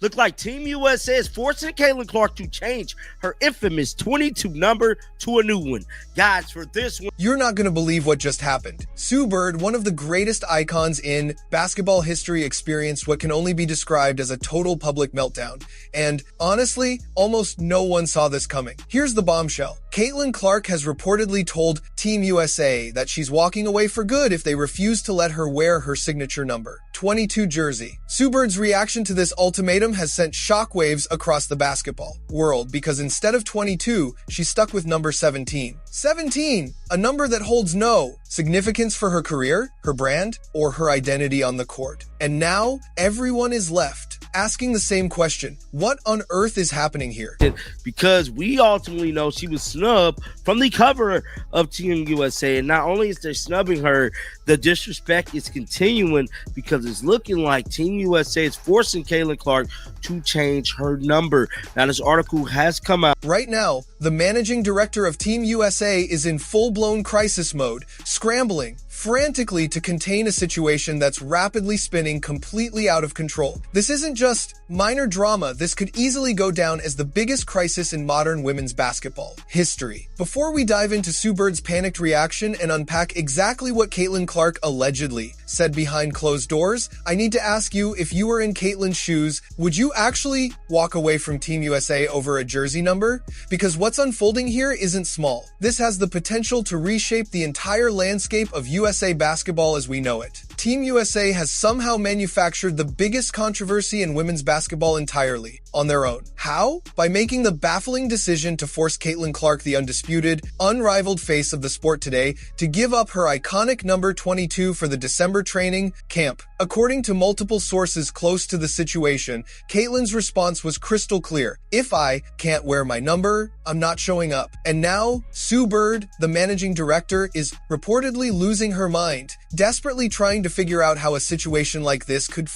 Look like Team USA is forcing Caitlin Clark to change her infamous 22 number to a new one. Guys, for this one, you're not going to believe what just happened. Sue Bird, one of the greatest icons in basketball history, experienced what can only be described as a total public meltdown. And honestly, almost no one saw this coming. Here's the bombshell. Caitlin Clark has reportedly told Team USA that she's walking away for good if they refuse to let her wear her signature number, 22 jersey. Sue Bird's reaction to this ultimatum has sent shockwaves across the basketball world because instead of 22, she's stuck with number 17. 17, a number that holds no significance for her career, her brand, or her identity on the court. And now, everyone is left asking the same question. What on earth is happening here? Because we ultimately know she was snubbed from the cover of Team USA. And not only is they snubbing her, the disrespect is continuing because it's looking like Team USA is forcing Caitlin Clark to change her number. Now, this article has come out. Right now, the managing director of Team USA is in full-blown crisis mode, scrambling frantically to contain a situation that's rapidly spinning completely out of control. This isn't just minor drama. This could easily go down as the biggest crisis in modern women's basketball history. Before we dive into Sue Bird's panicked reaction and unpack exactly what Caitlin Clark allegedly said behind closed doors, I need to ask you, if you were in Caitlin's shoes, would you actually walk away from Team USA over a jersey number? Because what's unfolding here isn't small. This has the potential to reshape the entire landscape of USA basketball as we know it. Team USA has somehow manufactured the biggest controversy in women's basketball entirely on their own. How? By making the baffling decision to force Caitlin Clark, the undisputed, unrivaled face of the sport today, to give up her iconic number 22 for the December training camp. According to multiple sources close to the situation, Caitlin's response was crystal clear. If I can't wear my number, I'm not showing up. And now, Sue Bird, the managing director, is reportedly losing her mind, desperately trying to figure out how a situation like this could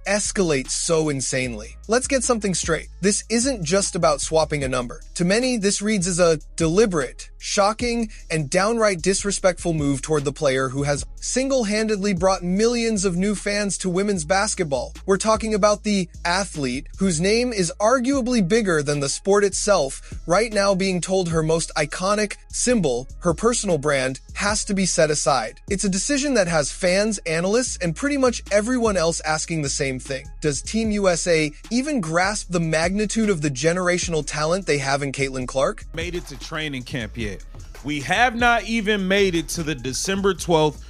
escalate so insanely. Let's get something straight. This isn't just about swapping a number. To many, this reads as a deliberate, shocking, and downright disrespectful move toward the player who has single-handedly brought millions of new fans to women's basketball. We're talking about the athlete whose name is arguably bigger than the sport itself, right now being told her most iconic symbol, her personal brand, has to be set aside. It's a decision that has fans, analysts, and pretty much everyone else asking the same thing. Does Team USA even grasp the magnitude of the generational talent they have in Caitlin Clark? Made it to training camp yet. We have not even made it to the December 12th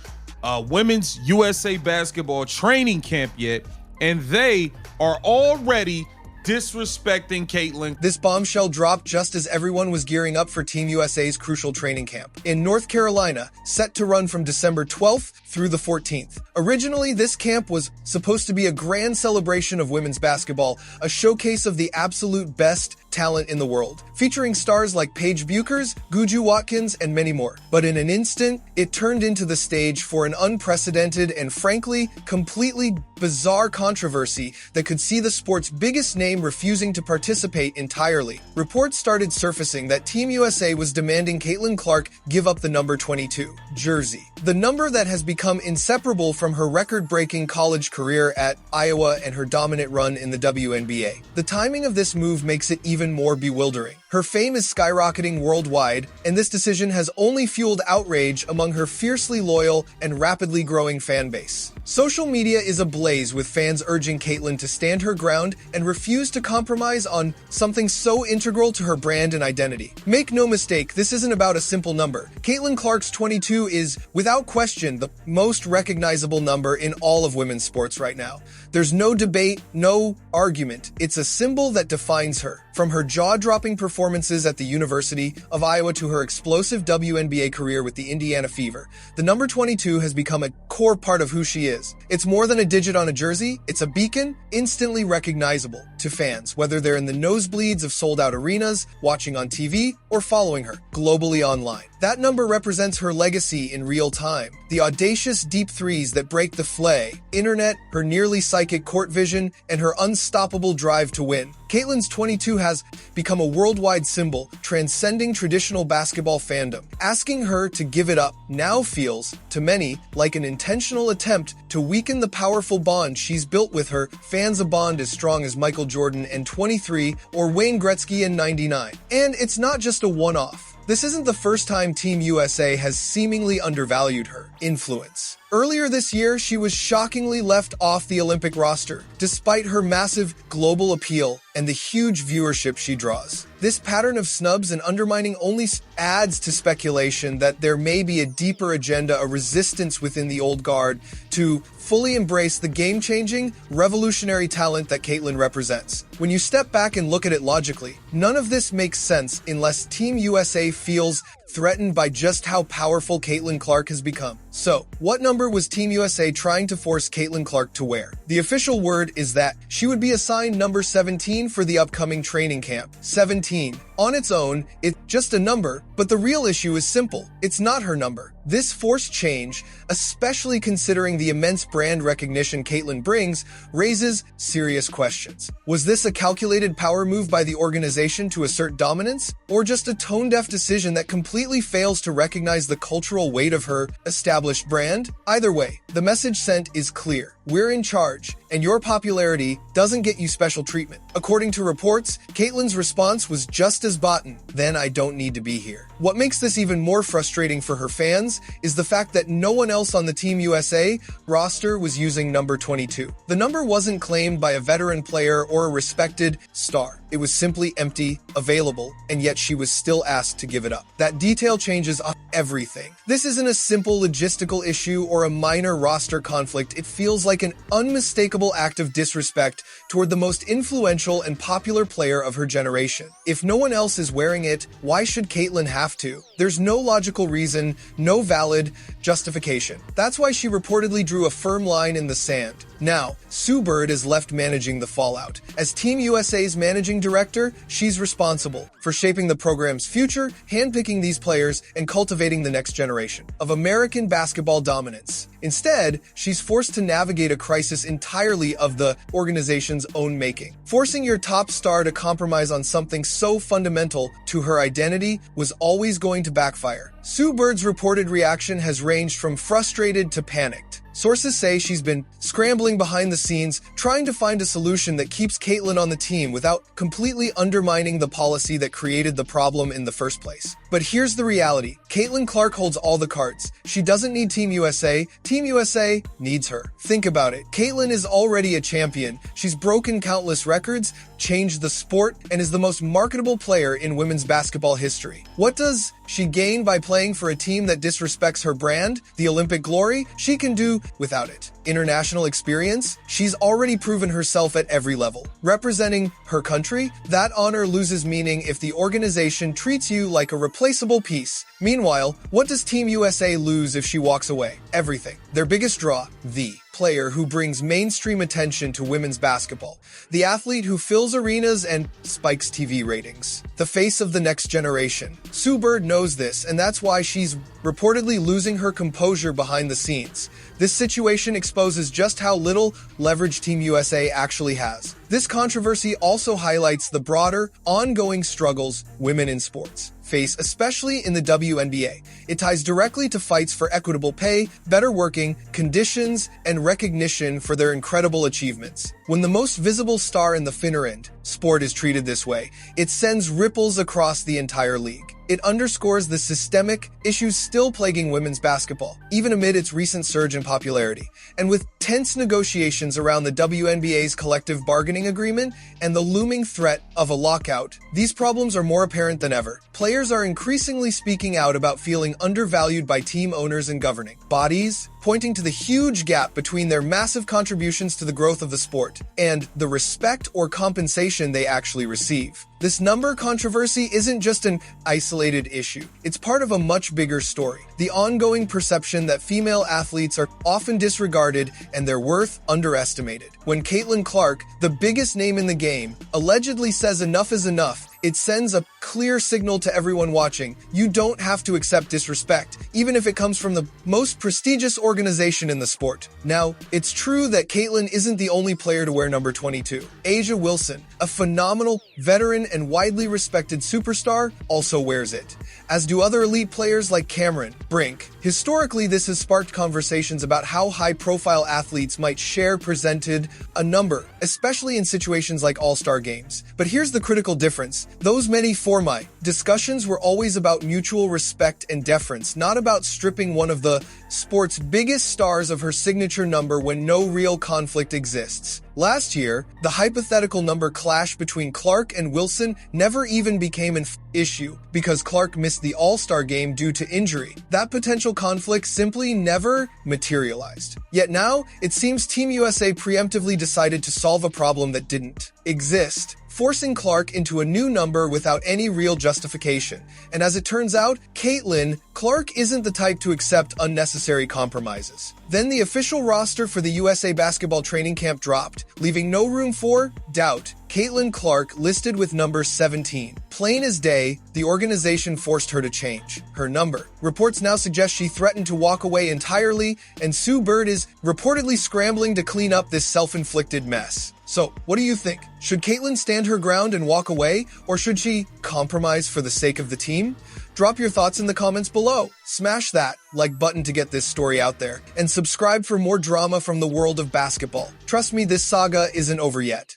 Women's USA Basketball training camp yet, and they are already disrespecting Caitlin. This bombshell dropped just as everyone was gearing up for Team USA's crucial training camp in North Carolina, set to run from December 12th through the 14th. Originally, this camp was supposed to be a grand celebration of women's basketball, a showcase of the absolute best talent in the world, featuring stars like Paige Buchers, Guju Watkins, and many more. But in an instant, it turned into the stage for an unprecedented and frankly, completely bizarre controversy that could see the sport's biggest name refusing to participate entirely. Reports started surfacing that Team USA was demanding Caitlin Clark give up the number 22 jersey, the number that has become inseparable from her record-breaking college career at Iowa and her dominant run in the WNBA. The timing of this move makes it even more bewildering. Her fame is skyrocketing worldwide, and this decision has only fueled outrage among her fiercely loyal and rapidly growing fan base. Social media is ablaze with fans urging Caitlin to stand her ground and refuse to compromise on something so integral to her brand and identity. Make no mistake, this isn't about a simple number. Caitlin Clark's 22 is, without question, the most recognizable number in all of women's sports right now. There's no debate, no argument. It's a symbol that defines her. From her jaw-dropping performances at the University of Iowa to her explosive WNBA career with the Indiana Fever, the number 22 has become a core part of who she is. It's more than a digit on a jersey, it's a beacon, instantly recognizable to fans, whether they're in the nosebleeds of sold-out arenas, watching on TV, or following her globally online. That number represents her legacy in real time. The audacious deep threes that break the flay, internet, her nearly psychic court vision, and her unstoppable drive to win. Caitlyn's 22 has become a worldwide symbol, transcending traditional basketball fandom. Asking her to give it up now feels, to many, like an intentional attempt to weaken the powerful bond she's built with her fans, a bond as strong as Michael Jordan and 23 or Wayne Gretzky in 99. And it's not just a one-off. This isn't the first time Team USA has seemingly undervalued her influence. Earlier this year, she was shockingly left off the Olympic roster, despite her massive global appeal and the huge viewership she draws. This pattern of snubs and undermining only adds to speculation that there may be a deeper agenda, a resistance within the old guard to fully embrace the game-changing, revolutionary talent that Caitlyn represents. When you step back and look at it logically, none of this makes sense unless Team USA feels threatened by just how powerful Caitlin Clark has become. So, what number was Team USA trying to force Caitlin Clark to wear? The official word is that she would be assigned number 17 for the upcoming training camp. 17. On its own, it's just a number, but the real issue is simple. It's not her number. This forced change, especially considering the immense brand recognition Caitlyn brings, raises serious questions. Was this a calculated power move by the organization to assert dominance, or just a tone-deaf decision that completely fails to recognize the cultural weight of her established brand? Either way, the message sent is clear. We're in charge, and your popularity doesn't get you special treatment. According to reports, Caitlyn's response was just as botten, "Then I don't need to be here." What makes this even more frustrating for her fans is the fact that no one else on the Team USA roster was using number 22. The number wasn't claimed by a veteran player or a respected star. It was simply empty, available, and yet she was still asked to give it up. That detail changes everything. This isn't a simple logistical issue or a minor roster conflict. It feels like an unmistakable act of disrespect toward the most influential and popular player of her generation. If no one else is wearing it, why should Caitlyn have to? There's no logical reason, no valid justification. That's why she reportedly drew a firm line in the sand. Now, Sue Bird is left managing the fallout. As Team USA's managing director, she's responsible for shaping the program's future, handpicking these players, and cultivating the next generation of American basketball dominance. Instead, she's forced to navigate a crisis entirely of the organization's own making. Forcing your top star to compromise on something so fundamental to her identity was always going to backfire. Sue Bird's reported reaction has ranged from frustrated to panicked. Sources say she's been scrambling behind the scenes, trying to find a solution that keeps Caitlyn on the team without completely undermining the policy that created the problem in the first place. But here's the reality. Caitlyn Clark holds all the cards. She doesn't need Team USA. Team USA needs her. Think about it. Caitlyn is already a champion. She's broken countless records, changed the sport, and is the most marketable player in women's basketball history. What does she gain by playing for a team that disrespects her brand? The Olympic glory? She can do without it. International experience? She's already proven herself at every level. Representing her country? That honor loses meaning if the organization treats you like a replaceable piece. Meanwhile, what does Team USA lose if she walks away? Everything. Their biggest draw, the player who brings mainstream attention to women's basketball, the athlete who fills arenas and spikes TV ratings, the face of the next generation. Sue Bird knows this, and that's why she's reportedly losing her composure behind the scenes. This situation exposes just how little leverage Team USA actually has. This controversy also highlights the broader, ongoing struggles women in sports face, especially in the WNBA. It ties directly to fights for equitable pay, better working conditions, and recognition for their incredible achievements. When the most visible star in the finer end sport is treated this way, it sends ripples across the entire league. It underscores the systemic issues still plaguing women's basketball, even amid its recent surge in popularity. And with tense negotiations around the WNBA's collective bargaining agreement and the looming threat of a lockout, these problems are more apparent than ever. Players are increasingly speaking out about feeling undervalued by team owners and governing bodies, pointing to the huge gap between their massive contributions to the growth of the sport and the respect or compensation they actually receive. This number controversy isn't just an isolated issue. It's part of a much bigger story. The ongoing perception that female athletes are often disregarded and their worth underestimated. when Caitlin Clark, the biggest name in the game, allegedly says enough is enough, it sends a clear signal to everyone watching. You don't have to accept disrespect, even if it comes from the most prestigious organization in the sport. Now, it's true that Caitlin isn't the only player to wear number 22. A'ja Wilson, a phenomenal, veteran, and widely respected superstar, also wears it, as do other elite players like Cameron Brink. Historically, this has sparked conversations about how high-profile athletes might share presented a number, especially in situations like All-Star games. But here's the critical difference. Those many formi discussions were always about mutual respect and deference, not about stripping one of the sport's biggest stars of her signature number when no real conflict exists. Last year, the hypothetical number clash between Clark and Wilson never even became an issue because Clark missed the All-Star game due to injury. That potential conflict simply never materialized. Yet now, it seems Team USA preemptively decided to solve a problem that didn't exist, forcing Clark into a new number without any real justification. And as it turns out, Caitlin Clark isn't the type to accept unnecessary compromises. Then the official roster for the USA basketball training camp dropped, leaving no room for doubt. Caitlin Clark listed with number 17. Plain as day, the organization forced her to change her number. Reports now suggest she threatened to walk away entirely, and Sue Bird is reportedly scrambling to clean up this self-inflicted mess. So, what do you think? Should Caitlin stand her ground and walk away, or should she compromise for the sake of the team? Drop your thoughts in the comments below. Smash that like button to get this story out there, and subscribe for more drama from the world of basketball. Trust me, this saga isn't over yet.